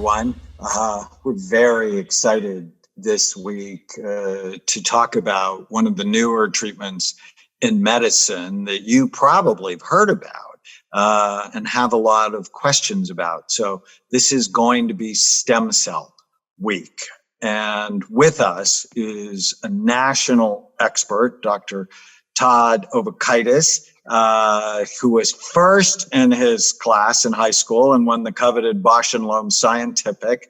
everyone. We're very excited this week to talk about one of the newer treatments in medicine that you probably have heard about and have a lot of questions about. So this is going to be Stem Cell Week. And with us is a national expert, Dr. Todd Ovokaitys, who was first in his class in high school and won the coveted Bosch and Loam Scientific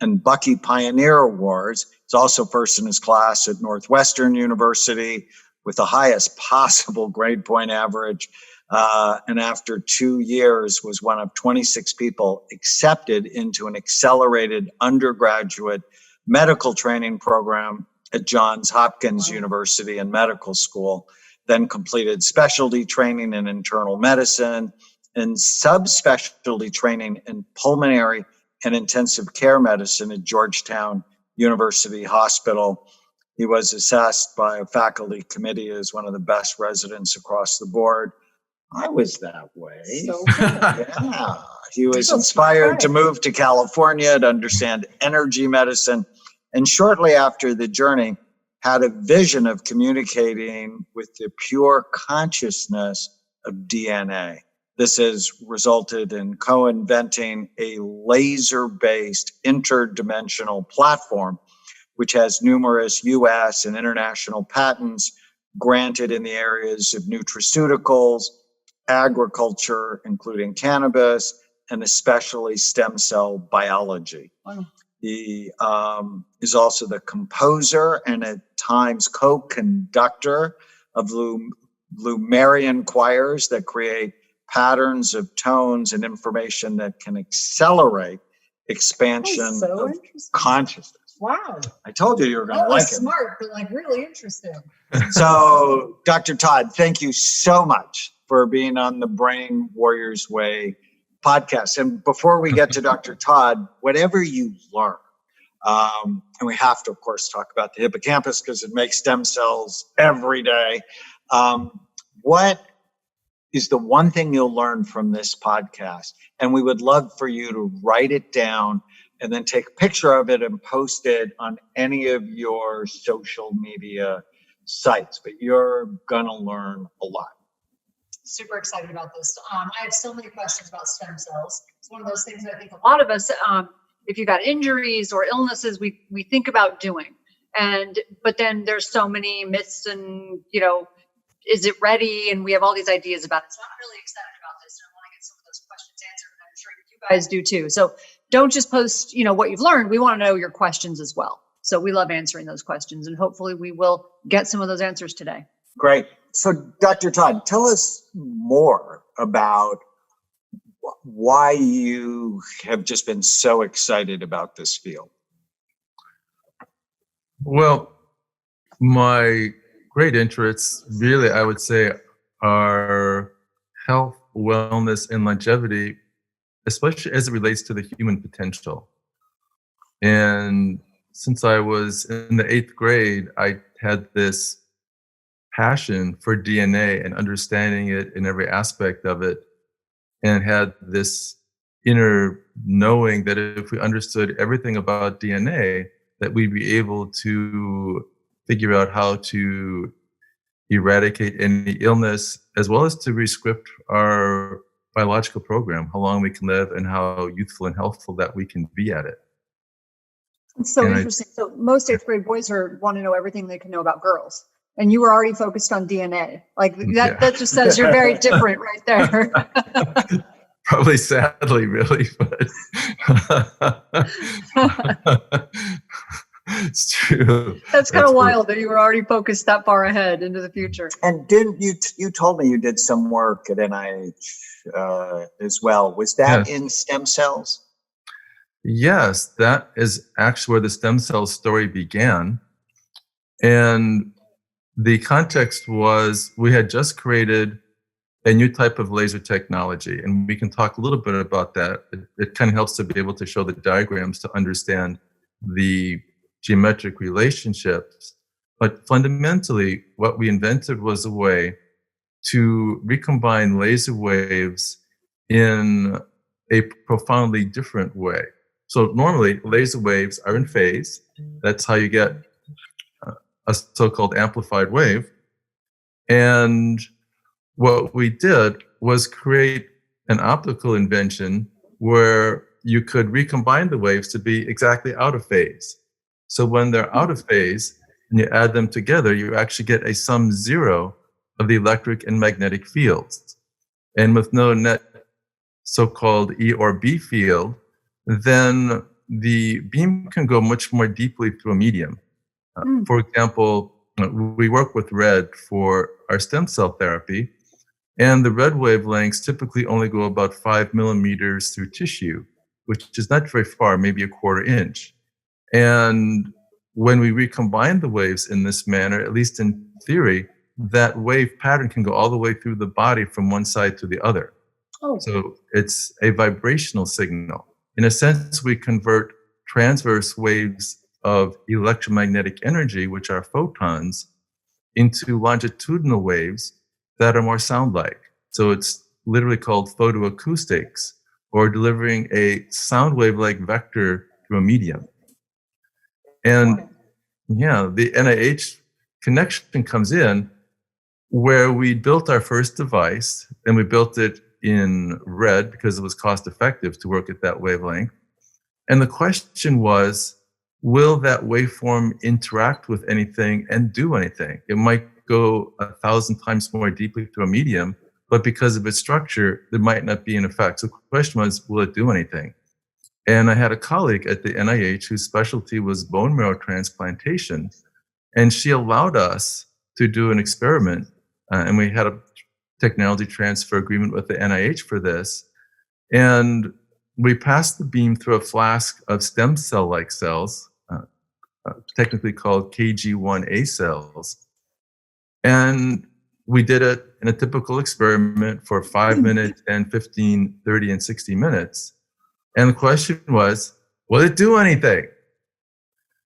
and Bucky Pioneer Awards. He's also first in his class at Northwestern University with the highest possible grade point average. And after 2 years was one of 26 people accepted into an accelerated undergraduate medical training program at Johns Hopkins University and Medical School. Then completed specialty training in internal medicine and subspecialty training in pulmonary and intensive care medicine at Georgetown University Hospital. He was assessed by a faculty committee as one of the best residents across the board. I was that way. So yeah. He was inspired to move to California to understand energy medicine. And shortly after the journey, had a vision of communicating with the pure consciousness of DNA. This has resulted in co-inventing a laser-based interdimensional platform, which has numerous US and international patents granted in the areas of nutraceuticals, agriculture, including cannabis, and especially stem cell biology. Wow. He is also the composer and at times co-conductor of Lumerian choirs that create patterns of tones and information that can accelerate expansion of consciousness. Wow. I told you were going to like it. That was smart, but like really interesting. So, Dr. Todd, thank you so much for being on the Brain Warriors Way podcast. And before we get to Dr. Todd, whatever you learn, and we have to, of course, talk about the hippocampus because it makes stem cells every day. What is the one thing you'll learn from this podcast? And we would love for you to write it down and then take a picture of it and post it on any of your social media sites. But you're going to learn a lot. Super excited about this. I have so many questions about stem cells. It's one of those things that I think a lot of us, if you've got injuries or illnesses, we think about doing. But then there's so many myths and, is it ready? And we have all these ideas about it. So I'm really excited about this. And I want to get some of those questions answered. And I'm sure you guys do too. So don't just post, what you've learned. We want to know your questions as well. So we love answering those questions. And hopefully we will get some of those answers today. Great. So, Dr. Todd, tell us more about why you have just been so excited about this field. Well, my great interests really, I would say, are health, wellness, and longevity, especially as it relates to the human potential. And since I was in the 8th grade, I had this passion for DNA and understanding it in every aspect of it, and had this inner knowing that if we understood everything about DNA, that we'd be able to figure out how to eradicate any illness, as well as to rescript our biological program, how long we can live and how youthful and healthful that we can be at it. It's so interesting. So most 8th grade boys want to know everything they can know about girls. And you were already focused on DNA. Like that just says you're very different right there. Probably sadly, really, but it's true. That's kind of wild that you were already focused that far ahead into the future. And didn't you told me you did some work at NIH as well. Was that in stem cells? Yes, that is actually where the stem cell story began. And the context was we had just created a new type of laser technology, and we can talk a little bit about that. It kind of helps to be able to show the diagrams to understand the geometric relationships. But fundamentally, what we invented was a way to recombine laser waves in a profoundly different way. So normally laser waves are in phase. That's how you get a so-called amplified wave. And what we did was create an optical invention where you could recombine the waves to be exactly out of phase. So when they're out of phase and you add them together, you actually get a sum zero of the electric and magnetic fields. And with no net so-called E or B field, then the beam can go much more deeply through a medium. For example, we work with red for our stem cell therapy, and the red wavelengths typically only go about 5 millimeters through tissue, which is not very far, maybe a quarter inch. And when we recombine the waves in this manner, at least in theory, that wave pattern can go all the way through the body from one side to the other. So it's a vibrational signal. In a sense, we convert transverse waves of electromagnetic energy, which are photons, into longitudinal waves that are more sound-like. So it's literally called photoacoustics, or delivering a sound wave-like vector through a medium. And yeah, the NIH connection comes in where we built our first device, and we built it in red because it was cost effective to work at that wavelength. And the question was, will that waveform interact with anything and do anything? It might go 1,000 times more deeply through a medium, but because of its structure, there might not be an effect. So the question was, will it do anything? And I had a colleague at the NIH whose specialty was bone marrow transplantation, and she allowed us to do an experiment, and we had a technology transfer agreement with the NIH for this. And we passed the beam through a flask of stem cell-like cells, technically called KG1A cells. And we did it in a typical experiment for 5 minutes, 10, 15, 30, and 60 minutes. And the question was, will it do anything?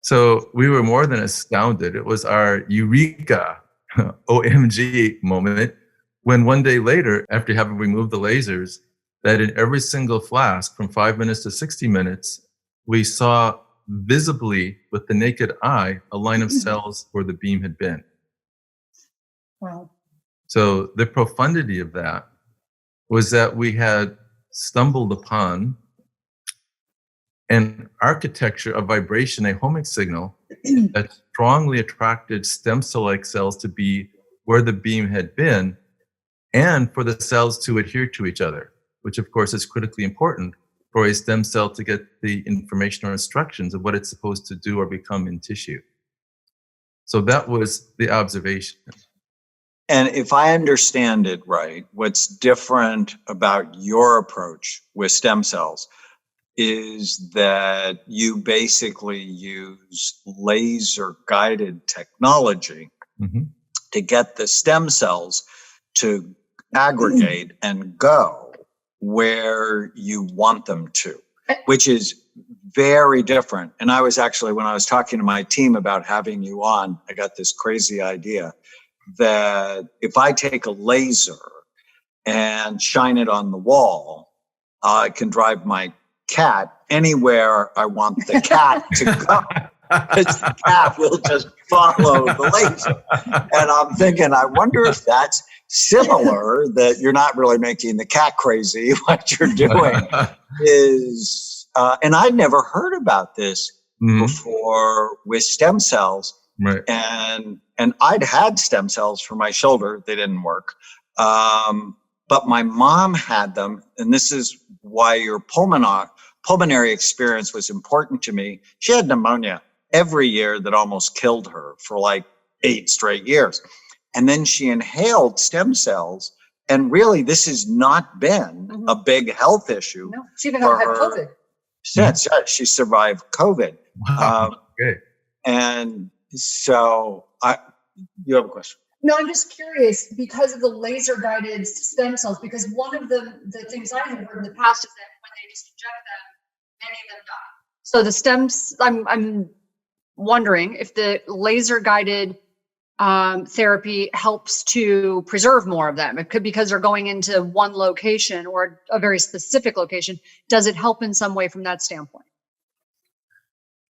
So we were more than astounded. It was our eureka, OMG moment, when one day later, after having removed the lasers, that in every single flask from 5 minutes to 60 minutes, we saw visibly with the naked eye a line of cells where the beam had been. Wow. So the profundity of that was that we had stumbled upon an architecture of vibration, a homing signal that strongly attracted stem cell-like cells to be where the beam had been, and for the cells to adhere to each other, which of course is critically important for a stem cell to get the information or instructions of what it's supposed to do or become in tissue. So that was the observation. And if I understand it right, what's different about your approach with stem cells is that you basically use laser guided technology to get the stem cells to aggregate and go where you want them to, which is very different. And I was actually, when I was talking to my team about having you on, I got this crazy idea that if I take a laser and shine it on the wall, I can drive my cat anywhere I want the cat to go, because the cat will just follow the laser. And I'm thinking, I wonder if that's similar, that you're not really making the cat crazy. What you're doing is, and I'd never heard about this before with stem cells. Right. And I'd had stem cells for my shoulder. They didn't work. But my mom had them. And this is why your pulmonary experience was important to me. She had pneumonia every year that almost killed her for like 8 straight years. And then she inhaled stem cells. And really, this has not been a big health issue. No, she even had COVID. Since she survived COVID. Wow. Okay. And so you have a question? No, I'm just curious because of the laser guided stem cells, because one of the things I have heard in the past is that when they just inject them, many of them die. So the stems, I'm wondering if the laser guided therapy helps to preserve more of them. It could, because they're going into one location or a very specific location. Does it help in some way from that standpoint?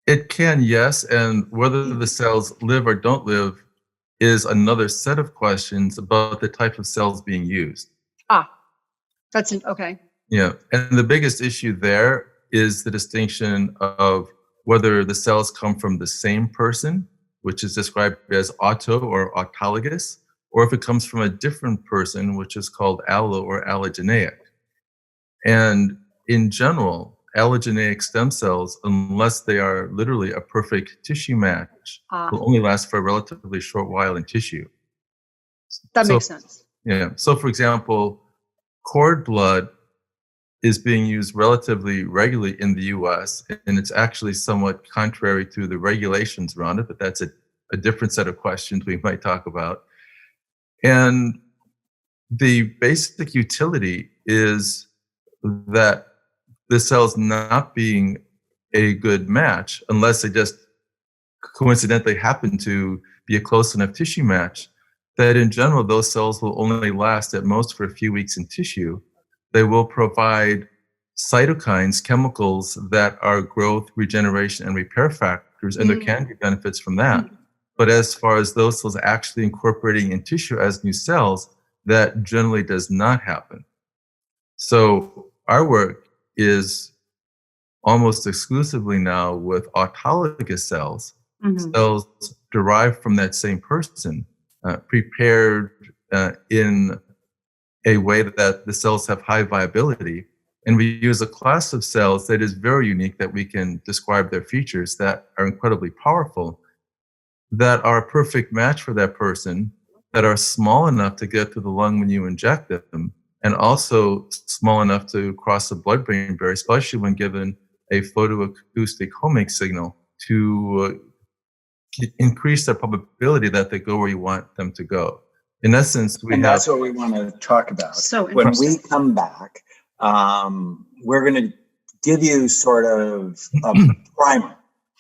It can, yes, and whether the cells live or don't live is another set of questions about the type of cells being used. Okay. Yeah, and the biggest issue there is the distinction of whether the cells come from the same person, which is described as auto or autologous, or if it comes from a different person, which is called allo or allogeneic. And in general, allogeneic stem cells, unless they are literally a perfect tissue match, will only last for a relatively short while in tissue. That makes sense. Yeah. So, for example, cord blood is being used relatively regularly in the US, and it's actually somewhat contrary to the regulations around it, but that's a different set of questions we might talk about. And the basic utility is that the cells not being a good match, unless they just coincidentally happen to be a close enough tissue match, that in general, those cells will only last at most for a few weeks in tissue. They will provide cytokines, chemicals that are growth, regeneration, and repair factors, and there can be benefits from that. But as far as those cells actually incorporating in tissue as new cells, that generally does not happen. So our work is almost exclusively now with autologous cells, cells derived from that same person, prepared in a way that the cells have high viability. And we use a class of cells that is very unique, that we can describe their features that are incredibly powerful, that are a perfect match for that person, that are small enough to get to the lung when you inject them, and also small enough to cross the blood-brain barrier, especially when given a photoacoustic homing signal, to increase the probability that they go where you want them to go. In essence, that's what we want to talk about. So when we come back, we're going to give you sort of a primer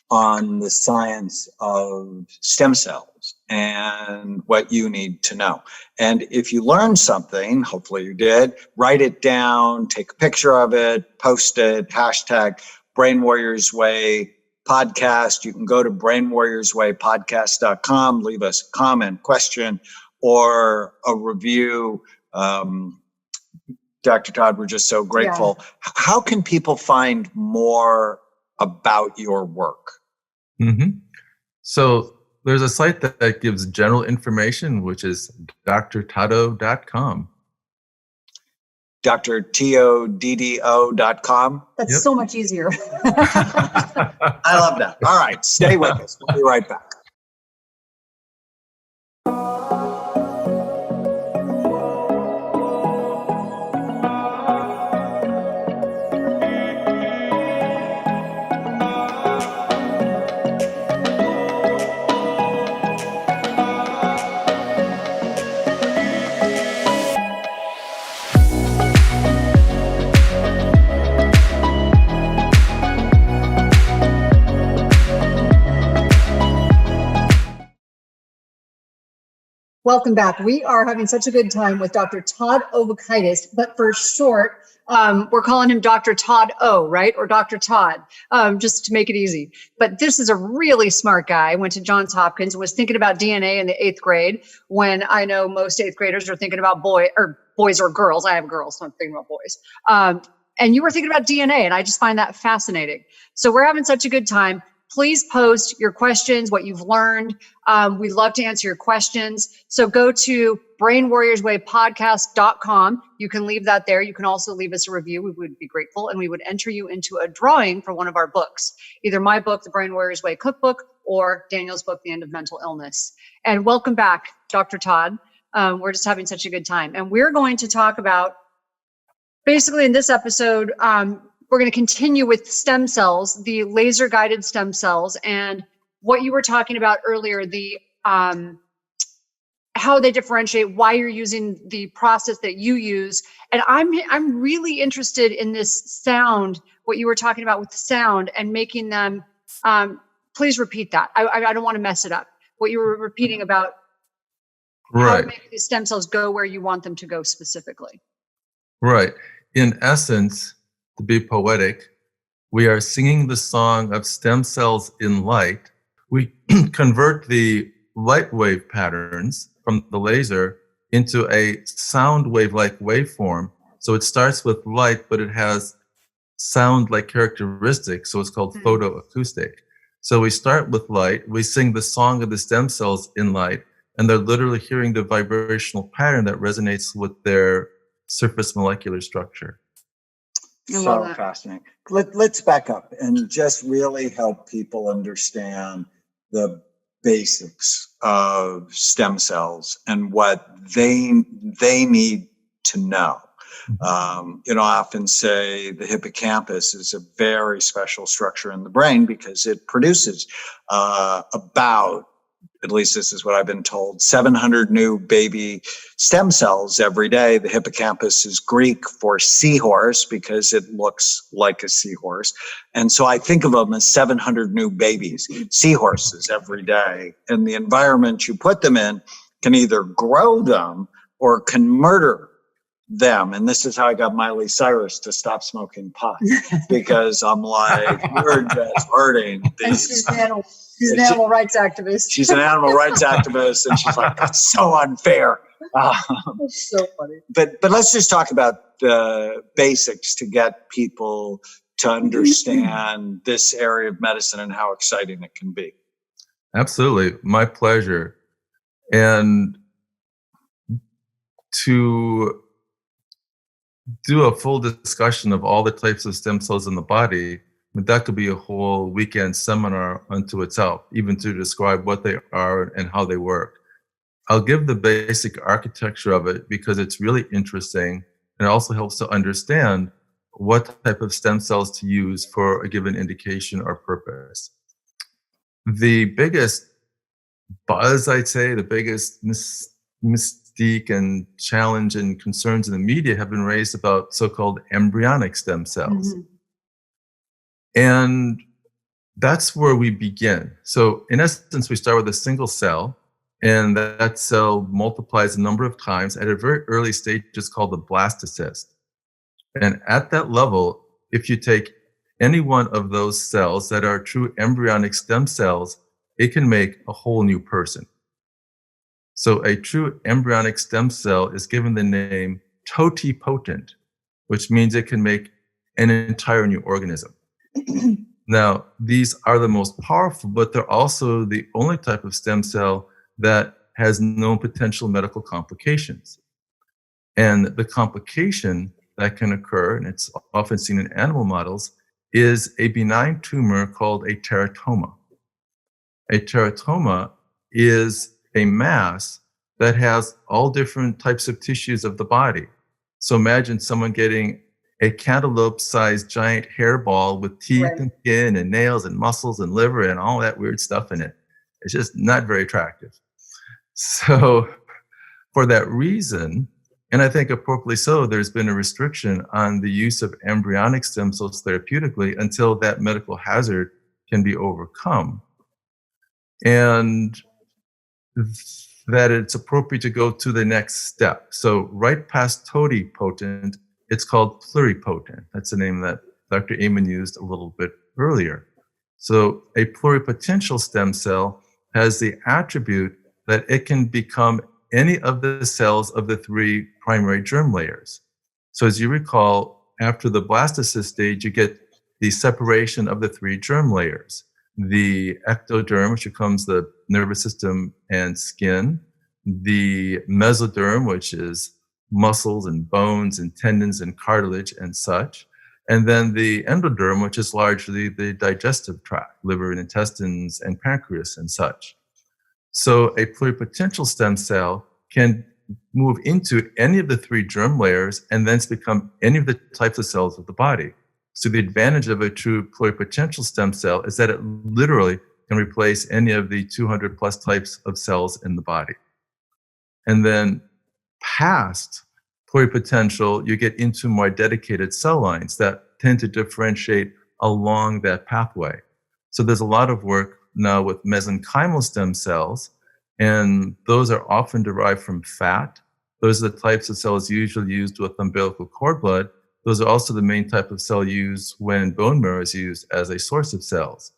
on the science of stem cells and what you need to know. And if you learned something, hopefully you did, write it down, take a picture of it, post it, hashtag Brain Warriors Way podcast. You can go to brainwarriorswaypodcast.com, leave us a comment, question, or a review. Dr. Todd, we're just so grateful. Yeah. How can people find more about your work? So there's a site that gives general information, which is drtoddo.com. drtoddo.com. That's so much easier. I love that. All right, stay with us. We'll be right back. Welcome back. We are having such a good time with Dr. Todd Ovokaitys, but for short, we're calling him Dr. Todd O, right? Or Dr. Todd, just to make it easy. But this is a really smart guy. Went to Johns Hopkins, was thinking about DNA in the 8th grade, when I know most 8th graders are thinking about boys or girls. I have girls, so I'm thinking about boys. And you were thinking about DNA, and I just find that fascinating. So we're having such a good time. Please post your questions, what you've learned. We'd love to answer your questions. So go to brainwarriorswaypodcast.com. You can leave that there. You can also leave us a review. We would be grateful. And we would enter you into a drawing for one of our books, either my book, The Brain Warriors Way Cookbook, or Daniel's book, The End of Mental Illness. And welcome back, Dr. Todd. We're just having such a good time. And we're going to talk about, basically in this episode, we're going to continue with stem cells, the laser guided stem cells, and what you were talking about earlier, the how they differentiate, why you're using the process that you use. And I'm really interested in this sound, what you were talking about with sound and making them, please repeat that. I don't want to mess it up. What you were repeating about how to make these stem cells go where you want them to go specifically. Right. In essence, to be poetic, we are singing the song of stem cells in light. We convert the light wave patterns from the laser into a sound wave-like waveform. So it starts with light, but it has sound-like characteristics, so it's called photoacoustic. So we start with light, we sing the song of the stem cells in light, and they're literally hearing the vibrational pattern that resonates with their surface molecular structure. So fascinating. Let's back up and just really help people understand the basics of stem cells and what they need to know. I often say the hippocampus is a very special structure in the brain because it produces about, at least this is what I've been told, 700 new baby stem cells every day. The hippocampus is Greek for seahorse because it looks like a seahorse. And so I think of them as 700 new babies, seahorses every day. And the environment you put them in can either grow them or can murder them. And this is how I got Miley Cyrus to stop smoking pot, because I'm like, you're just hurting these. She's an animal rights activist. She's an animal rights activist, and she's like, that's so unfair. That's so funny. But let's just talk about the basics to get people to understand this area of medicine and how exciting it can be. Absolutely. My pleasure. And to do a full discussion of all the types of stem cells in the body, that could be a whole weekend seminar unto itself, even to describe what they are and how they work. I'll give the basic architecture of it because it's really interesting, and it also helps to understand what type of stem cells to use for a given indication or purpose. The biggest buzz, I'd say, the biggest mystique and challenge and concerns in the media have been raised about so-called embryonic stem cells. And that's where we begin. So in essence, we start with a single cell, and that cell multiplies a number of times at a very early stage. It's called the blastocyst. And at that level, if you take any one of those cells that are true embryonic stem cells, it can make a whole new person. So a true embryonic stem cell is given the name totipotent, which means it can make an entire new organism. Now, these are the most powerful, but they're also the only type of stem cell that has no potential medical complications. And the complication that can occur, and it's often seen in animal models, is a benign tumor called a teratoma. A teratoma is a mass that has all different types of tissues of the body. So imagine someone getting a cantaloupe-sized giant hairball with teeth and skin and nails and muscles and liver and all that weird stuff in it. It's just not very attractive. So for that reason, and I think appropriately so, there's been a restriction on the use of embryonic stem cells therapeutically until that medical hazard can be overcome. And that it's appropriate to go to the next step. So right past totipotent, it's called pluripotent. That's the name that Dr. Amen used a little bit earlier. So a pluripotential stem cell has the attribute that it can become any of the cells of the three primary germ layers. So as you recall, after the blastocyst stage, you get the separation of the three germ layers. The ectoderm, which becomes the nervous system and skin, the mesoderm, which is muscles and bones and tendons and cartilage and such, and then the endoderm, which is largely the digestive tract, liver and intestines and pancreas and such. So a pluripotential stem cell can move into any of the three germ layers and thence become any of the types of cells of the body. So the advantage of a true pluripotential stem cell is that it literally can replace any of the 200 plus types of cells in the body. And then past pluripotential, you get into more dedicated cell lines that tend to differentiate along that pathway. So there's a lot of work now with mesenchymal stem cells, and those are often derived from fat. Those are the types of cells usually used with umbilical cord blood. those are also the main type of cell used when bone marrow is used as a source of cells.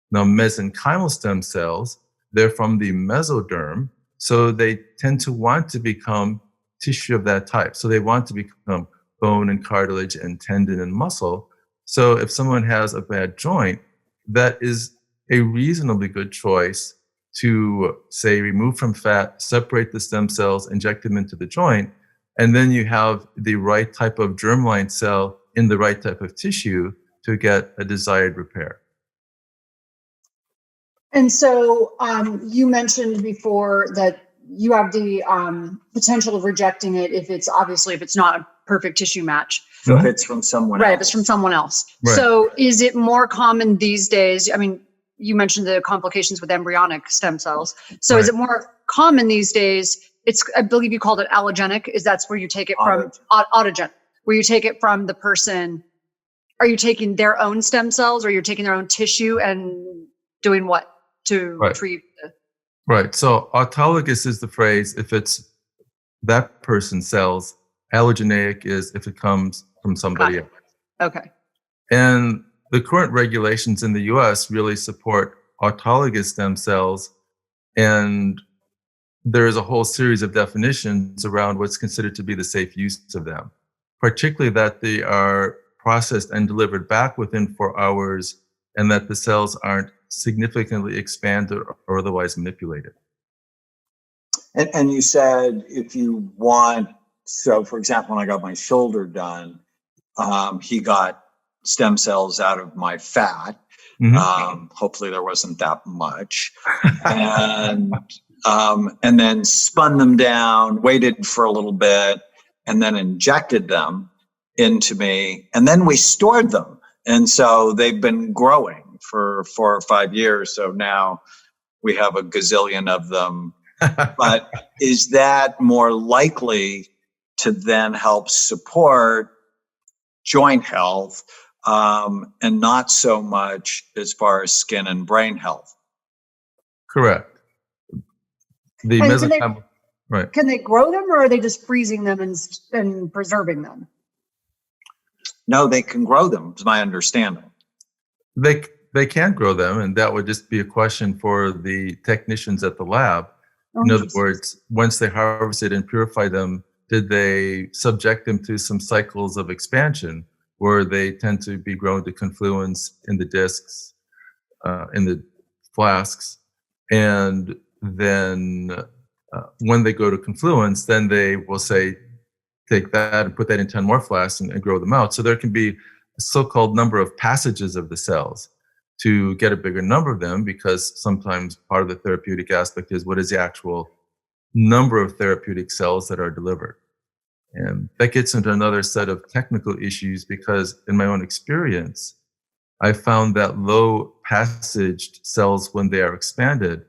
Now, mesenchymal stem cells, they're from the mesoderm, so they tend to want to become tissue of that type. So they want to become bone and cartilage and tendon and muscle. So if someone has a bad joint, that is a reasonably good choice to, say, remove from fat, separate the stem cells, inject them into the joint, and then you have the right type of germline cell in the right type of tissue to get a desired repair. And so you mentioned before that you have the potential of rejecting it if it's not a perfect tissue match. So if it's from someone else. Right, if it's from someone else. Right. So is it more common these days? I mean, you mentioned the complications with embryonic stem cells. So is it more common these days? I believe you called it allogenic. That's where you take it from autogen, where you take it from the person. Are you taking their own stem cells, or you're taking their own tissue and doing what to retrieve? Right. So autologous is the phrase if it's that person's cells. Allogeneic is if it comes from somebody else. Okay. And the current regulations in the US really support autologous stem cells, and there is a whole series of definitions around what's considered to be the safe use of them, particularly that they are processed and delivered back within 4 hours, and that the cells aren't significantly expanded or otherwise manipulated. And you said if you want, so for example, when I got my shoulder done, he got stem cells out of my fat. Mm-hmm. Hopefully there wasn't that much. And then spun them down, waited for a little bit, and then injected them into me. And then we stored them. And so they've been growing for 4 or 5 years. So now we have a gazillion of them. But is that more likely to then help support joint health and not so much as far as skin and brain health? Correct. The mesenchymal, right. Can they grow them, or are they just freezing them and preserving them? No, they can grow them, is my understanding. They can grow them, and that would just be a question for the technicians at the lab. In other words, once they harvested and purify them, did they subject them to some cycles of expansion where they tend to be grown to confluence in the discs, in the flasks, and then when they go to confluence, then they will say, take that and put that in 10 more flasks and grow them out. So there can be a so-called number of passages of the cells to get a bigger number of them, because sometimes part of the therapeutic aspect is what is the actual number of therapeutic cells that are delivered. And that gets into another set of technical issues, because in my own experience, I found that low passaged cells, when they are expanded,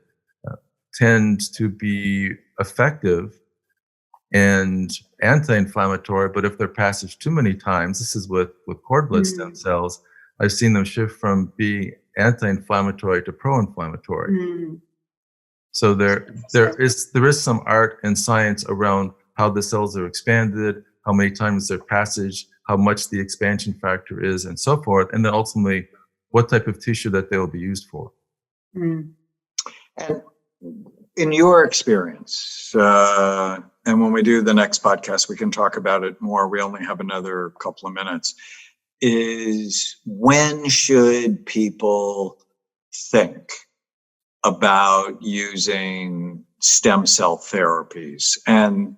tend to be effective and anti-inflammatory, but if they're passaged too many times, this is with cord blood stem cells, I've seen them shift from being anti-inflammatory to pro-inflammatory. So there is some art and science around how the cells are expanded, how many times they're passaged, how much the expansion factor is, and so forth, and then ultimately what type of tissue that they will be used for. And in your experience, and when we do the next podcast, we can talk about it more. We only have another couple of minutes. Is when should people think about using stem cell therapies? And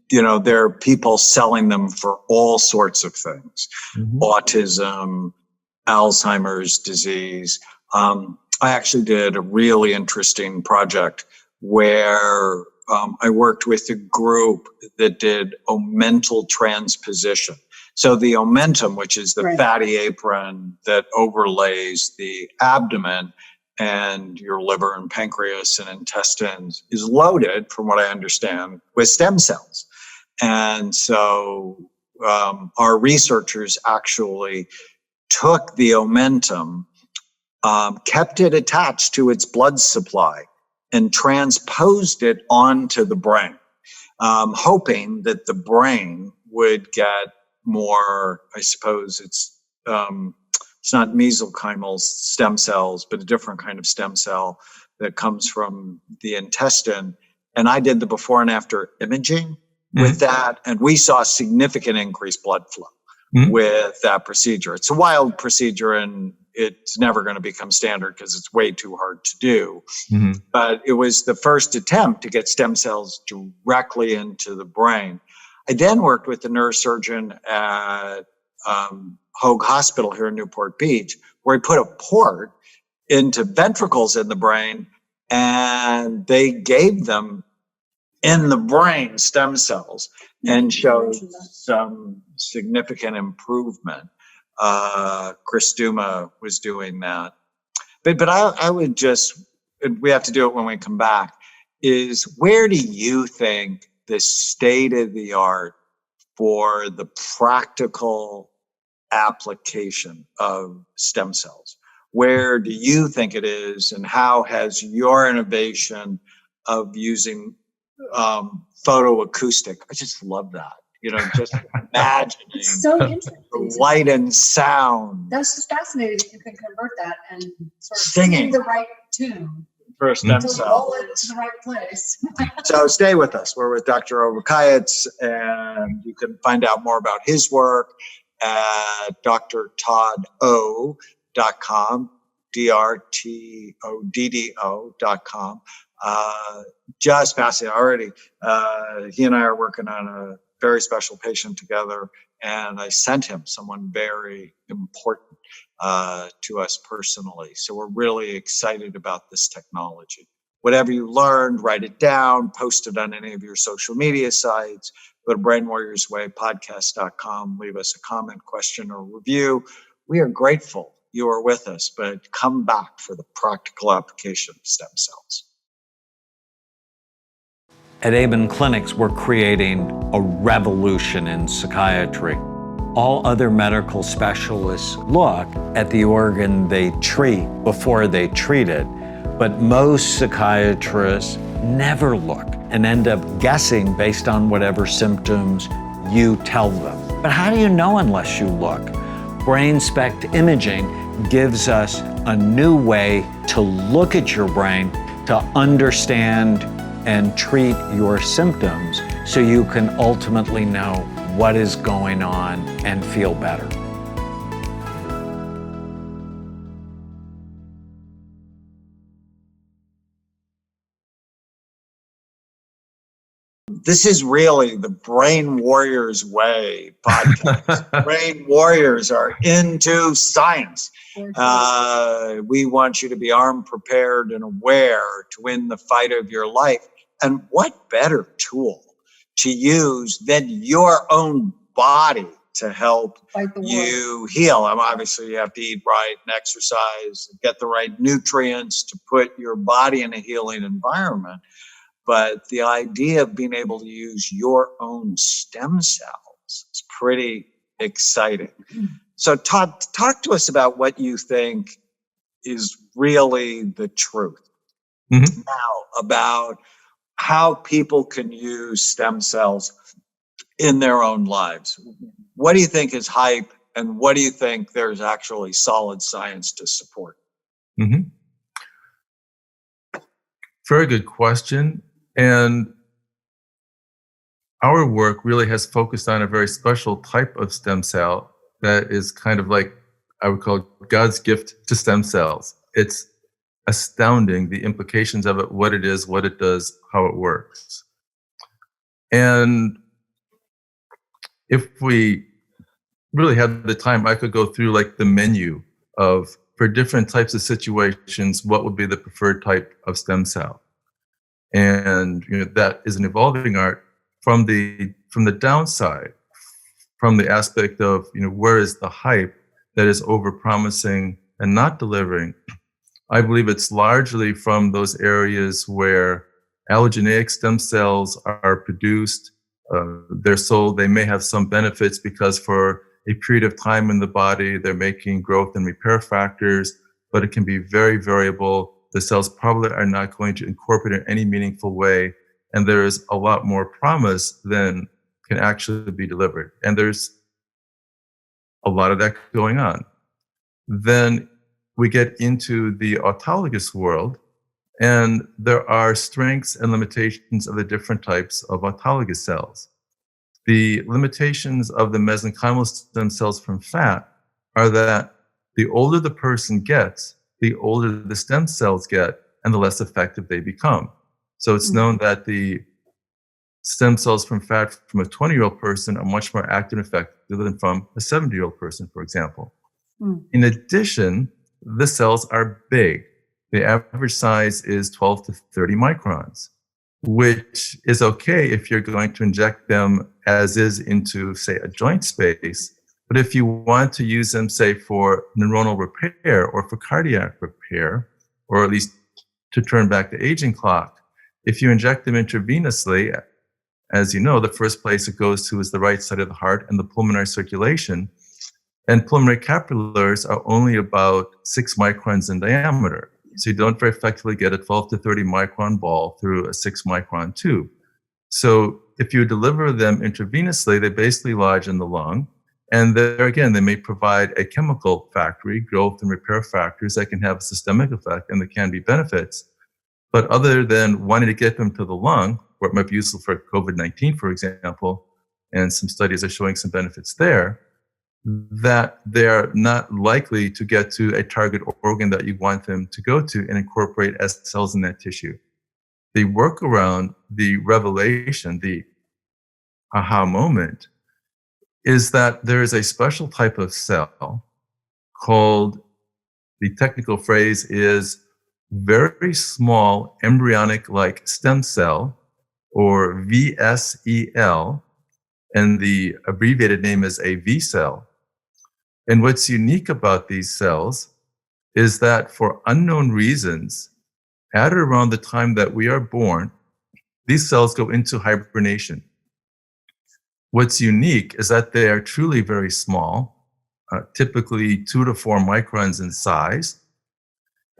there are people selling them for all sorts of things, autism, Alzheimer's disease. I actually did a really interesting project where I worked with a group that did omental transposition. So the omentum, which is the fatty apron that overlays the abdomen and your liver and pancreas and intestines, is loaded, from what I understand, with stem cells. And so our researchers actually took the omentum, kept it attached to its blood supply, and transposed it onto the brain, hoping that the brain would get more, I suppose it's not mesenchymal stem cells, but a different kind of stem cell that comes from the intestine. And I did the before and after imaging with that, and we saw significant increased blood flow with that procedure. It's a wild procedure, and it's never going to become standard because it's way too hard to do. But it was the first attempt to get stem cells directly into the brain. I then worked with the neurosurgeon at Hoag Hospital here in Newport Beach, where he put a port into ventricles in the brain, and they gave them in the brain stem cells and showed some significant improvement. Chris Duma was doing that. But I would just, we have to do it when we come back, is where do you think the state of the art for the practical application of stem cells? Where do you think it is, and how has your innovation of using photoacoustic, I just love that, just imagining So interesting. light and sound. That's just fascinating that you can convert that and sort of Singing. sing the right tune. For stem To cells. roll it to the right place. So stay with us. We're with Dr. Ovokaitys, and you can find out more about his work at drtoddo.com, drtoddo.com. Just fascinating already. He and I are working on a very special patient together, and I sent him someone very important to us personally. So we're really excited about this technology. Whatever you learned, write it down, post it on any of your social media sites. Go to brainwarriorswaypodcast.com, leave us a comment, question, or review. We are grateful you are with us, but come back for the practical application of stem cells. At Amen Clinics, we're creating a revolution in psychiatry. All other medical specialists look at the organ they treat before they treat it, but most psychiatrists never look and end up guessing based on whatever symptoms you tell them. But how do you know unless you look? Brain SPECT imaging gives us a new way to look at your brain, to understand and treat your symptoms so you can ultimately know what is going on and feel better. This is really the Brain Warriors Way podcast. Brain Warriors are into science. We want you to be armed, prepared, and aware to win the fight of your life. And what better tool to use than your own body to help you heal? Obviously, you have to eat right and exercise, get the right nutrients to put your body in a healing environment. But the idea of being able to use your own stem cells is pretty exciting. So Todd, talk to us about what you think is really the truth now about how people can use stem cells in their own lives. What do you think is hype, and what do you think there's actually solid science to support? Very good question. And our work really has focused on a very special type of stem cell that is kind of like, I would call God's gift to stem cells. It's astounding, the implications of it, what it is, what it does, how it works. And if we really had the time, I could go through like the menu of, for different types of situations, what would be the preferred type of stem cell. And that is an evolving art from the downside, from the aspect of where is the hype that is overpromising and not delivering. I believe it's largely from those areas where allogeneic stem cells are produced. They're sold. They may have some benefits because for a period of time in the body they're making growth and repair factors, but it can be very variable. The cells probably are not going to incorporate in any meaningful way, and there is a lot more promise than can actually be delivered. And there's a lot of that going on. Then we get into the autologous world, and there are strengths and limitations of the different types of autologous cells. The limitations of the mesenchymal stem cells from fat are that the older the person gets, the older the stem cells get, and the less effective they become. So it's known that the stem cells from fat from a 20-year-old person are much more active and effective than from a 70-year-old person, for example. In addition, the cells are big. The average size is 12 to 30 microns, which is okay if you're going to inject them as is into, say, a joint space. But if you want to use them, say, for neuronal repair or for cardiac repair, or at least to turn back the aging clock, if you inject them intravenously, as you know, the first place it goes to is the right side of the heart and the pulmonary circulation. And pulmonary capillaries are only about 6 microns in diameter. So you don't very effectively get a 12 to 30 micron ball through a 6 micron tube. So if you deliver them intravenously, they basically lodge in the lung. And there again, they may provide a chemical factory, growth and repair factors that can have a systemic effect, and there can be benefits. But other than wanting to get them to the lung, where it might be useful for COVID-19, for example, and some studies are showing some benefits there, that they're not likely to get to a target organ that you want them to go to and incorporate as cells in that tissue. The workaround, the revelation, the aha moment, is that there is a special type of cell called, the technical phrase is very small embryonic-like stem cell, or VSEL, and the abbreviated name is a V cell. And what's unique about these cells is that for unknown reasons, at or around the time that we are born, these cells go into hibernation. What's unique is that they are truly very small, typically 2 to 4 microns in size,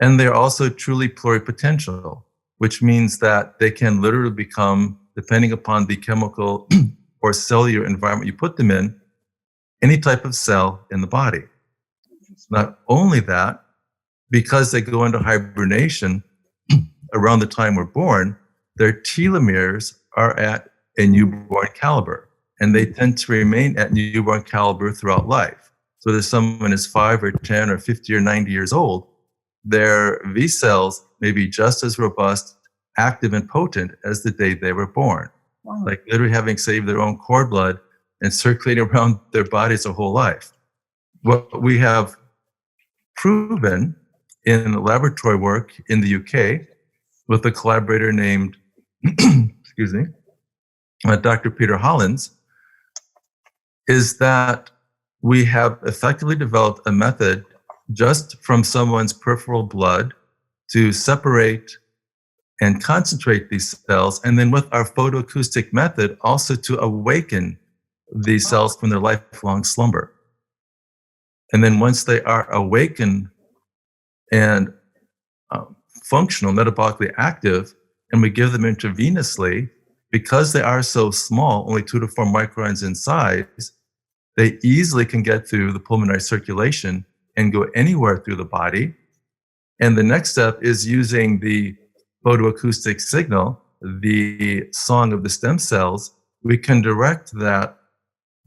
and they're also truly pluripotential, which means that they can literally become, depending upon the chemical or cellular environment you put them in, any type of cell in the body. Not only that, because they go into hibernation around the time we're born, their telomeres are at a newborn caliber, and they tend to remain at newborn caliber throughout life. So if someone is 5 or 10 or 50 or 90 years old, their V cells may be just as robust, active, and potent as the day they were born. Wow. Like literally having saved their own cord blood and circulating around their bodies their whole life. What we have proven in laboratory work in the UK with a collaborator named, excuse me, Dr. Peter Hollins, is that we have effectively developed a method just from someone's peripheral blood to separate and concentrate these cells, and then with our photoacoustic method also to awaken these cells from their lifelong slumber. And then once they are awakened and functional, metabolically active, and we give them intravenously, because they are so small, only 2 to 4 microns in size, they easily can get through the pulmonary circulation and go anywhere through the body. And the next step is using the photoacoustic signal, the song of the stem cells. We can direct that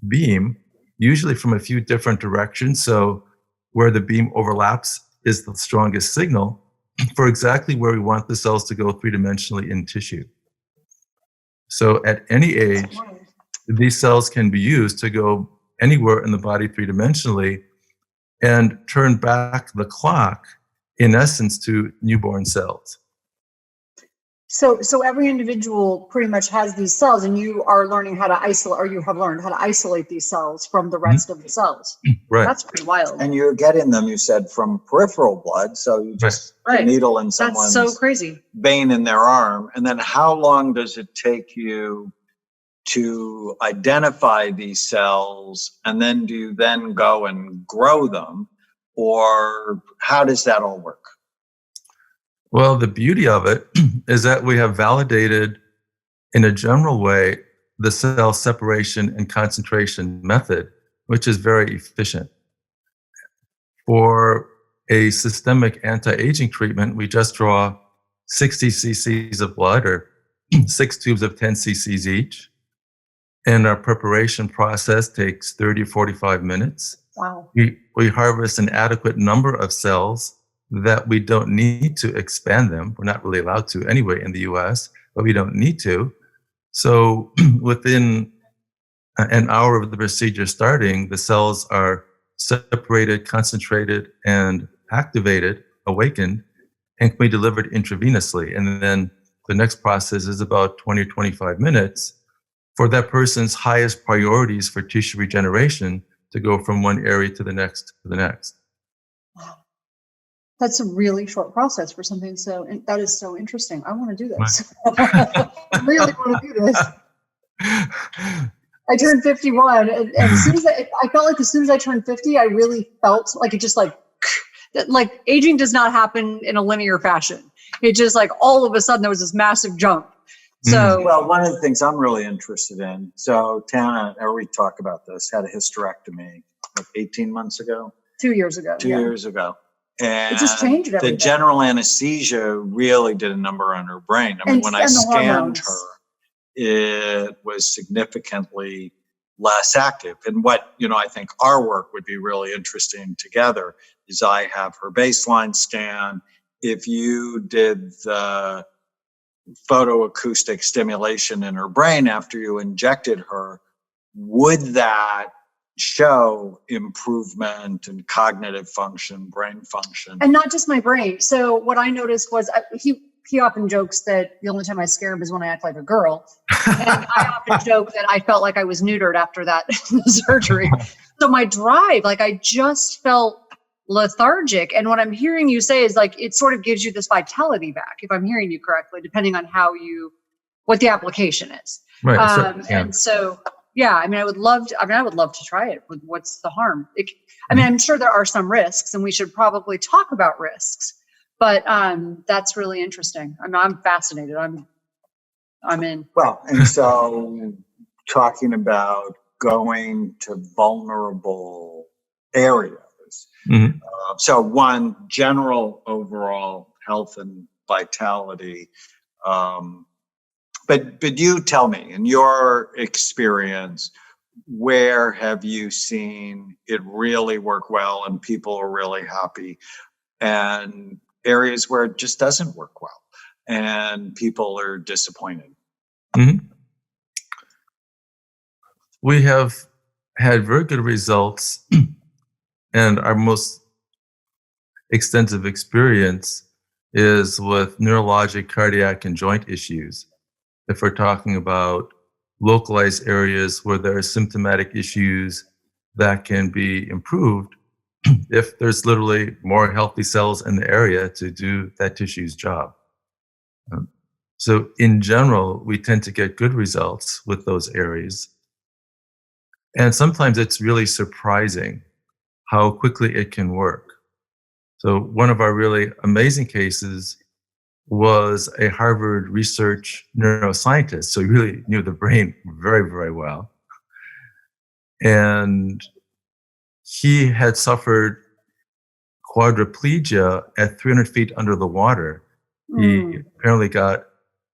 beam, usually from a few different directions. So where the beam overlaps is the strongest signal for exactly where we want the cells to go 3-dimensionally in tissue. So at any age, these cells can be used to go anywhere in the body 3-dimensionally and turn back the clock, in essence, to newborn cells. So every individual pretty much has these cells, and you are learning how to isolate, or you have learned how to isolate these cells from the rest of the cells. Right. That's pretty wild. And you're getting them, you said, from peripheral blood. So you just Right. needle in someone's That's so crazy. vein in their arm. And then how long does it take you to identify these cells? And then do you then go and grow them? Or how does that all work? Well, the beauty of it is that we have validated in a general way the cell separation and concentration method. which is very efficient. For a systemic anti-aging treatment, we just draw 60 cc's of blood, or 6 tubes of 10 cc's each. And our preparation process takes 30 to 45 minutes. Wow. We harvest an adequate number of cells that we don't need to expand them. We're not really allowed to anyway in the US, but we don't need to. So within an hour of the procedure starting, the cells are separated, concentrated, and activated, awakened, and can be delivered intravenously. And then the next process is about 20 or 25 minutes for that person's highest priorities for tissue regeneration to go from one area to the next to the next. Wow. That's a really short process for something that is so interesting. I want to do this. I really want to do this. I turned 51, and as soon as I felt like as soon as I turned 50, I really felt like it just like aging does not happen in a linear fashion. It just like all of a sudden there was this massive jump. So, well, one of the things I'm really interested in. So Tana, we talk about this, had a hysterectomy like 18 months ago. 2 years ago. 2 years ago. And it just changed everything. The general anesthesia really did a number on her brain. I mean, when I scanned her, it was significantly less active. And what, I think our work would be really interesting together is I have her baseline scan. If you did the photoacoustic stimulation in her brain after you injected her, would that show improvement in cognitive function, brain function? And not just my brain. So what I noticed was he often jokes that the only time I scare him is when I act like a girl. And I often joke that I felt like I was neutered after that surgery. So my drive, I just felt lethargic. And what I'm hearing you say is it sort of gives you this vitality back, if I'm hearing you correctly, depending on what the application is. Right. And so, yeah, I would love to try it. What's the harm? I'm sure there are some risks, and we should probably talk about risks. But that's really interesting. I'm fascinated. I'm in. Well, and so talking about going to vulnerable areas. Mm-hmm. So one, general overall health and vitality. But you tell me, in your experience, where have you seen it really work well and people are really happy, and areas where it just doesn't work well and people are disappointed? Mm-hmm. We have had very good results, and our most extensive experience is with neurologic, cardiac, and joint issues. If we're talking about localized areas where there are symptomatic issues that can be improved, if there's literally more healthy cells in the area to do that tissue's job. So in general, we tend to get good results with those areas. And sometimes it's really surprising how quickly it can work. So one of our really amazing cases was a Harvard research neuroscientist. So he really knew the brain very, very well. And he had suffered quadriplegia at 300 feet under the water. He apparently got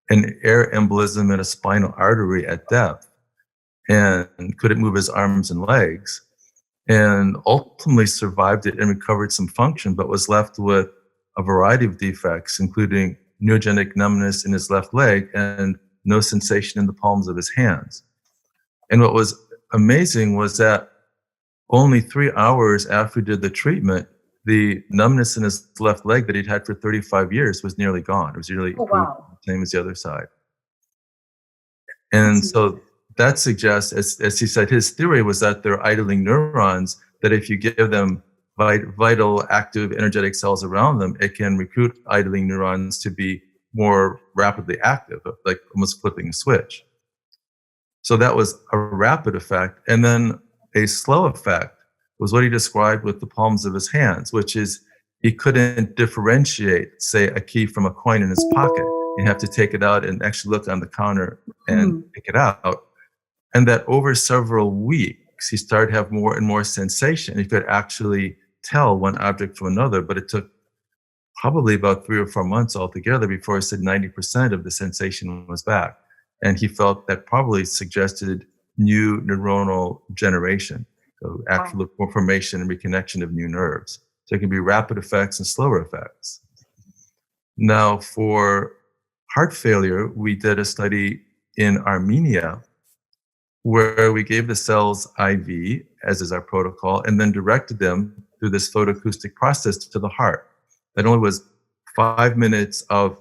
an air embolism in a spinal artery at depth and couldn't move his arms and legs, and ultimately survived it and recovered some function, but was left with a variety of defects, including neurogenic numbness in his left leg and no sensation in the palms of his hands. And what was amazing was that only 3 hours after he did the treatment, the numbness in his left leg that he'd had for 35 years was nearly gone. It was nearly same as the other side. And so that suggests, as he said, his theory was that they're idling neurons, that if you give them vital, active, energetic cells around them, it can recruit idling neurons to be more rapidly active, like almost flipping a switch. So that was a rapid effect. And then a slow effect was what he described with the palms of his hands, which is he couldn't differentiate, say, a key from a coin in his pocket. You have to take it out and actually look on the counter and pick it out. And that over several weeks, he started to have more and more sensation. He could actually tell one object from another, but it took probably about 3 or 4 months altogether before he said 90% of the sensation was back. And he felt that probably suggested new neuronal generation, so actual formation and reconnection of new nerves. So it can be rapid effects and slower effects. Now, for heart failure, we did a study in Armenia where we gave the cells IV, as is our protocol, and then directed them through this photoacoustic process to the heart. That only was 5 minutes of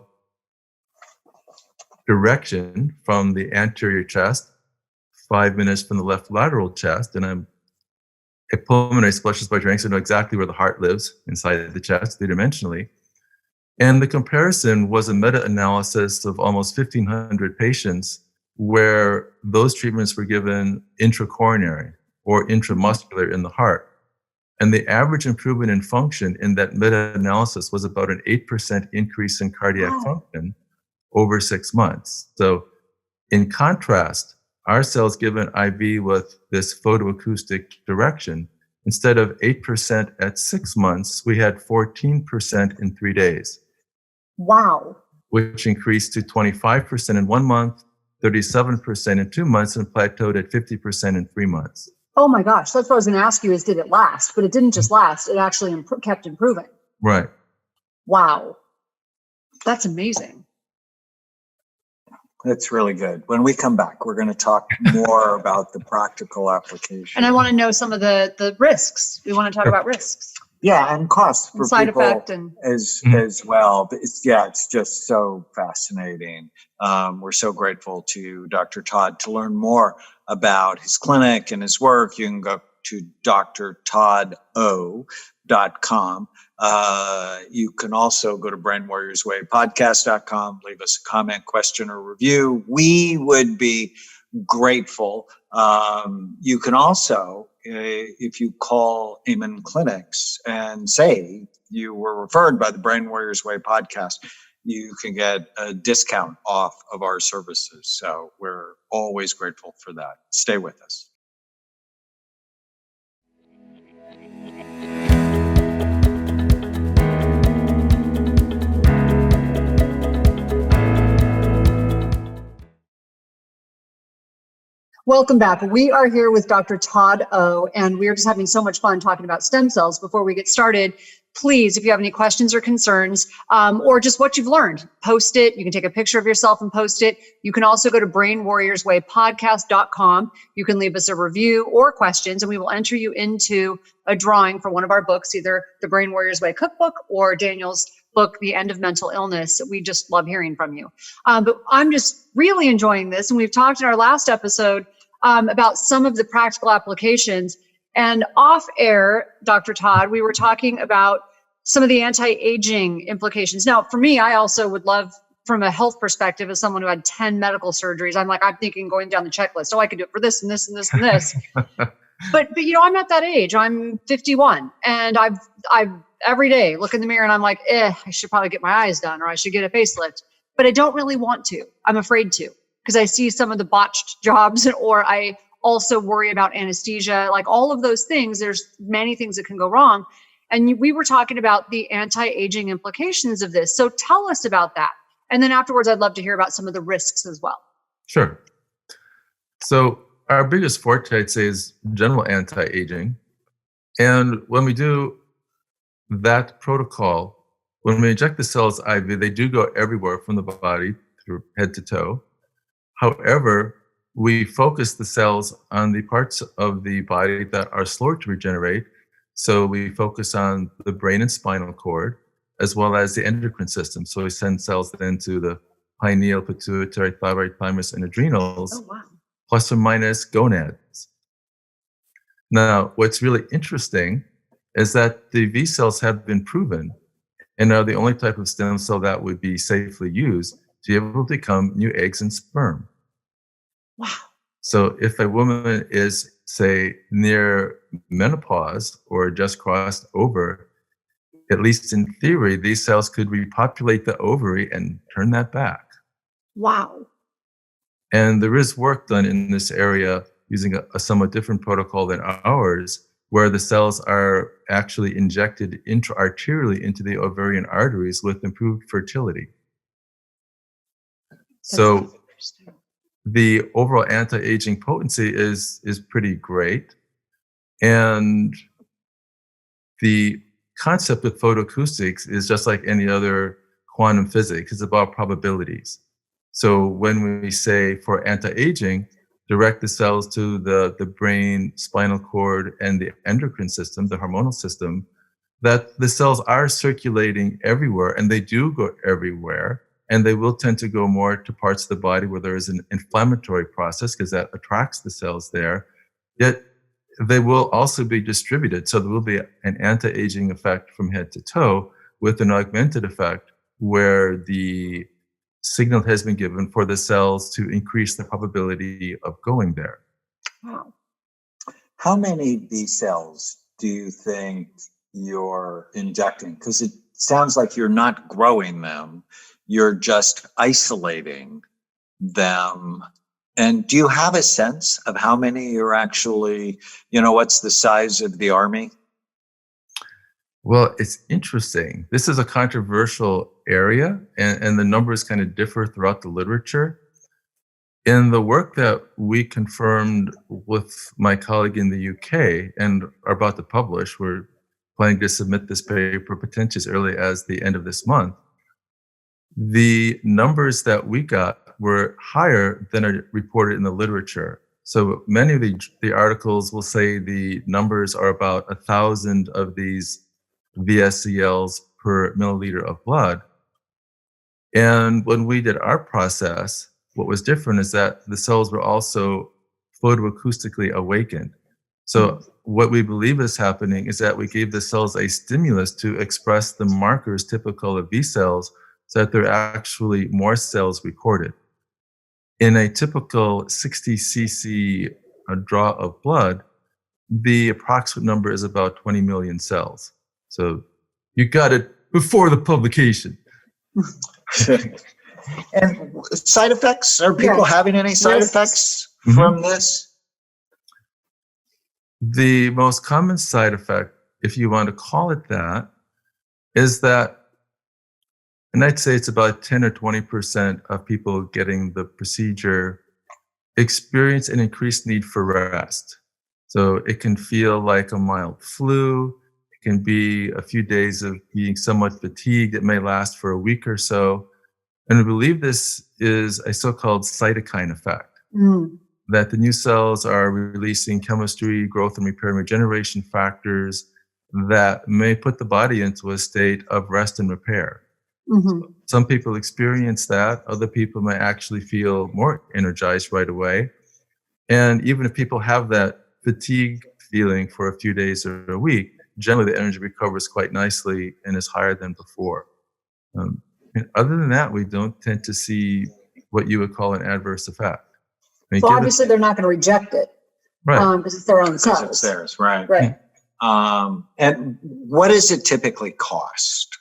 direction from the anterior chest, 5 minutes from the left lateral chest, and I'm a pulmonary specialist by training, so I know exactly where the heart lives inside the chest, three-dimensionally. And the comparison was a meta-analysis of almost 1,500 patients where those treatments were given intracoronary or intramuscular in the heart. And the average improvement in function in that meta-analysis was about an 8% increase in cardiac function over 6 months. So in contrast, our cells given IV with this photoacoustic direction, instead of 8% at 6 months, we had 14% in 3 days. Wow. Which increased to 25% in 1 month, 37% in 2 months, and plateaued at 50% in 3 months. Oh my gosh. That's what I was going to ask you is, did it last? But it didn't just last. It actually kept improving. Right. Wow. That's amazing. That's really good. When we come back, we're going to talk more about the practical application. And I want to know some of the risks. We want to talk about risks. Yeah, and costs for Side people effect and as well. But it's just so fascinating. We're so grateful to Dr. Todd. To learn more about his clinic and his work, you can go to drtoddo.com. You can also go to brainwarriorswaypodcast.com, leave us a comment, question, or review. We would be grateful. You can also, if you call Amen Clinics and say you were referred by the Brain Warriors Way podcast, you can get a discount off of our services. So we're always grateful for that. Stay with us. Welcome back. We are here with Dr. Todd O, and we're just having so much fun talking about stem cells. Before we get started, please, if you have any questions or concerns, or just what you've learned, post it. You can take a picture of yourself and post it. You can also go to brainwarriorswaypodcast.com. You can leave us a review or questions, and we will enter you into a drawing for one of our books, either the Brain Warriors Way cookbook or Daniel's book, The End of Mental Illness. We just love hearing from you. But I'm just really enjoying this. And we've talked in our last episode about some of the practical applications. And off air, Dr. Todd, we were talking about some of the anti-aging implications. Now, for me, I also would love, from a health perspective, as someone who had 10 medical surgeries, I'm thinking going down the checklist, I could do it for this and this and this and this. But I'm at that age. I'm 51, and I've every day look in the mirror and I'm like, I should probably get my eyes done, or I should get a facelift. But I don't really want to. I'm afraid to, because I see some of the botched jobs, or I also worry about anesthesia, like all of those things. There's many things that can go wrong. And we were talking about the anti-aging implications of this. So tell us about that. And then afterwards, I'd love to hear about some of the risks as well. Sure. So our biggest forte, I'd say, is general anti-aging. And when we do that protocol, when we inject the cells IV, they do go everywhere from the body through head to toe. However, we focus the cells on the parts of the body that are slower to regenerate. So we focus on the brain and spinal cord, as well as the endocrine system. So we send cells then to the pineal, pituitary, thyroid, thymus, and adrenals, plus or minus gonads. Now, what's really interesting is that the V cells have been proven and are the only type of stem cell that would be safely used to be able to become new eggs and sperm. Wow. So if a woman is, say, near menopause or just crossed over, at least in theory, these cells could repopulate the ovary and turn that back. Wow. And there is work done in this area using a somewhat different protocol than ours, where the cells are actually injected intra-arterially into the ovarian arteries with improved fertility. So the overall anti-aging potency is pretty great. And the concept of photoacoustics is just like any other quantum physics. It's about probabilities. So when we say for anti-aging, direct the cells to the brain, spinal cord, and the endocrine system, the hormonal system, that the cells are circulating everywhere, and they do go everywhere, and they will tend to go more to parts of the body where there is an inflammatory process, because that attracts the cells there. Yet they will also be distributed. So there will be an anti-aging effect from head to toe with an augmented effect where the signal has been given for the cells to increase the probability of going there. Wow. How many B cells do you think you're injecting? Because it sounds like you're not growing them, you're just isolating them. And do you have a sense of how many you're actually, what's the size of the army? Well, it's interesting. This is a controversial area, and the numbers kind of differ throughout the literature. In the work that we confirmed with my colleague in the UK and are about to publish, we're planning to submit this paper potentially as early as the end of this month. The numbers that we got were higher than are reported in the literature. So many of the articles will say the numbers are about 1,000 of these VSCLs per milliliter of blood. And when we did our process, what was different is that the cells were also photoacoustically awakened. So what we believe is happening is that we gave the cells a stimulus to express the markers typical of B cells, so that there are actually more cells recorded. In a typical 60 cc draw of blood, the approximate number is about 20 million cells. So you got it before the publication. And side effects? Are people having any side effects from this? The most common side effect, if you want to call it that, is that, and I'd say it's about 10 or 20% of people getting the procedure experience an increased need for rest. So it can feel like a mild flu. It can be a few days of being somewhat fatigued. It may last for a week or so. And we believe this is a so-called cytokine effect, that the new cells are releasing chemistry, growth and repair and regeneration factors that may put the body into a state of rest and repair. So some people experience that. Other people may actually feel more energized right away. And even if people have that fatigue feeling for a few days or a week, generally the energy recovers quite nicely and is higher than before. And other than that, we don't tend to see what you would call an adverse effect. So obviously they're not going to reject it, right? Because it's their own cells. It's theirs, right? Right. And what does it typically cost?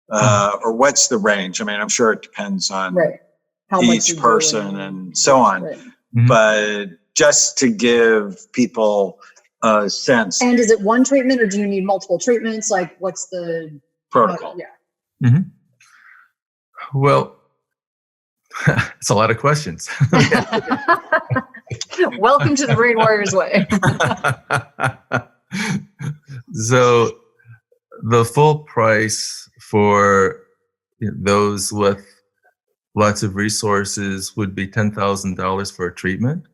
Or what's the range? I mean, I'm sure it depends on How much each you do person and so on. Right. But just to give people a sense. And is it one treatment, or do you need multiple treatments? Like, what's the protocol? Well, it's a lot of questions. Welcome to the Brain Warriors way. So the full price for those with lots of resources would be $10,000 for a treatment.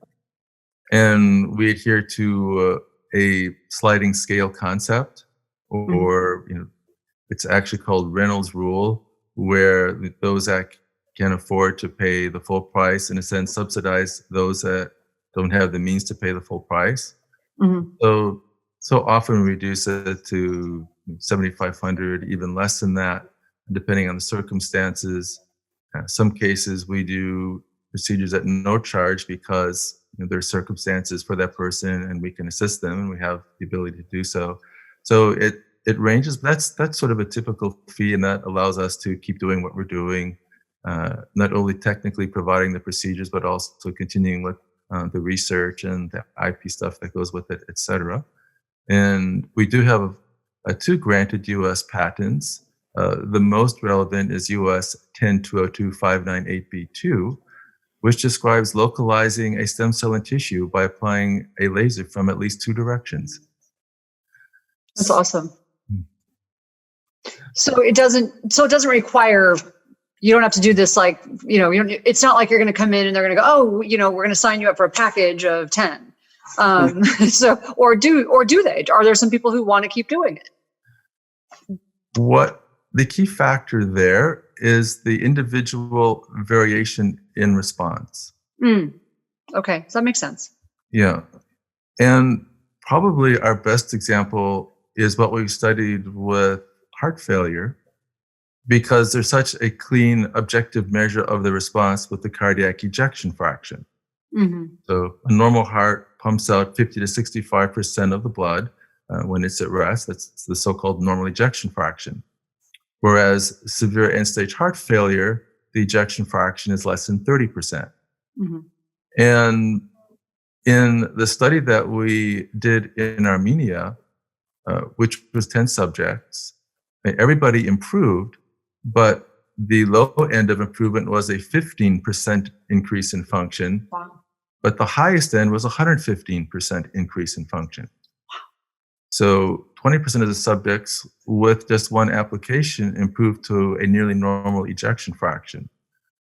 And we adhere to a sliding scale concept, or it's actually called Reynolds rule, where those that can afford to pay the full price, in a sense, subsidize those that don't have the means to pay the full price. So often we reduce it to $7,500, even less than that, depending on the circumstances. Some cases we do procedures at no charge because there are circumstances for that person and we can assist them and we have the ability to do so. So it ranges, but that's sort of a typical fee, and that allows us to keep doing what we're doing, not only technically providing the procedures, but also continuing with the research and the IP stuff that goes with it, etc. And we do have 2 granted U.S. patents. The most relevant is U.S. 10-202-598B2, which describes localizing a stem cell in tissue by applying a laser from at least 2 directions. That's awesome. So it doesn't require, you don't have to do this like, it's not like you're going to come in and they're going to go, oh, we're going to sign you up for a package of 10. Or do they? Are there some people who want to keep doing it? What the key factor there is the individual variation in response. Okay, so that makes sense. Yeah. And probably our best example is what we've studied with heart failure, because there's such a clean, objective measure of the response with the cardiac ejection fraction. Mm-hmm. So a normal heart pumps out 50 to 65% of the blood when it's at rest. That's the so-called normal ejection fraction. Whereas severe end-stage heart failure, the ejection fraction is less than 30%. Mm-hmm. And in the study that we did in Armenia, which was 10 subjects, everybody improved, but the low end of improvement was a 15% increase in function. Wow. But the highest end was 115% increase in function. So 20% of the subjects with just one application improved to a nearly normal ejection fraction.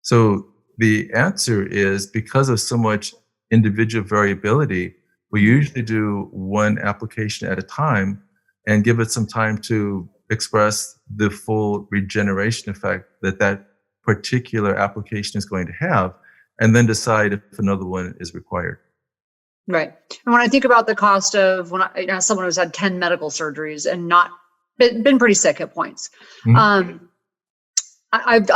So the answer is, because of so much individual variability, we usually do one application at a time and give it some time to express the full regeneration effect that particular application is going to have, and then decide if another one is required. Right. And when I think about the cost of someone who's had 10 medical surgeries and not been pretty sick at points, Mm-hmm. I've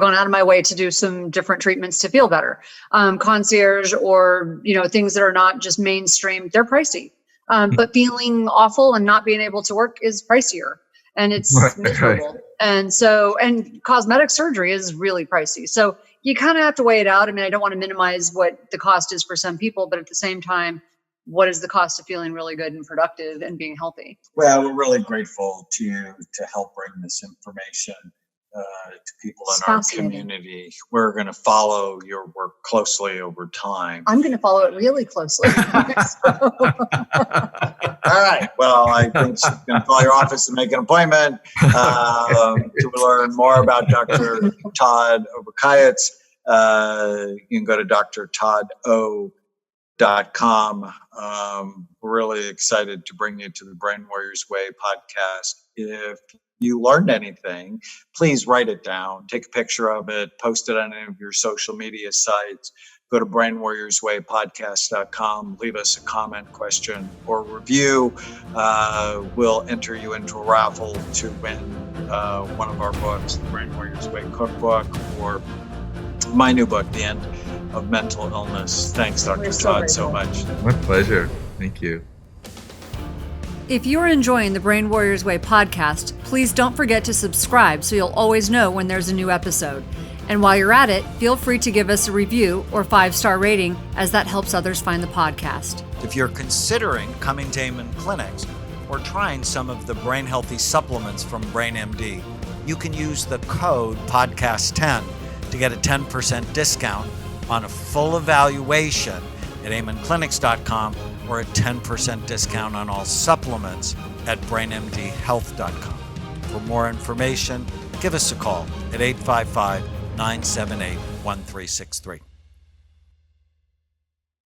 gone out of my way to do some different treatments to feel better. Concierge or, things that are not just mainstream, they're pricey. But feeling awful and not being able to work is pricier, and it's miserable. Right. And cosmetic surgery is really pricey. So you kind of have to weigh it out. I mean, I don't want to minimize what the cost is for some people, but at the same time, what is the cost of feeling really good and productive and being healthy? Well, we're really grateful to you to help bring this information to people in our community. We're going to follow your work closely over time. I'm going to follow it really closely. All right. Well, I think she's going to call your office and make an appointment to learn more about Dr. Todd Ovokaitys. You can go to drtoddo.com. We're really excited to bring you to the Brain Warriors Way podcast. If you learned anything, please write it down, take a picture of it, post it on any of your social media sites. Go to brainwarriorswaypodcast.com, leave us a comment, question, or review. We'll enter you into a raffle to win one of our books, the Brain Warriors Way cookbook, or my new book, The End of Mental Illness. Thanks, Dr. Todd, so much. My pleasure. Thank you. If you're enjoying the Brain Warriors Way podcast, please don't forget to subscribe so you'll always know when there's a new episode. And while you're at it, feel free to give us a review or 5-star rating, as that helps others find the podcast. If you're considering coming to Amen Clinics or trying some of the brain healthy supplements from BrainMD, you can use the code podcast10 to get a 10% discount on a full evaluation at amenclinics.com, or a 10% discount on all supplements at brainmdhealth.com. For more information, give us a call at 855-978-1363.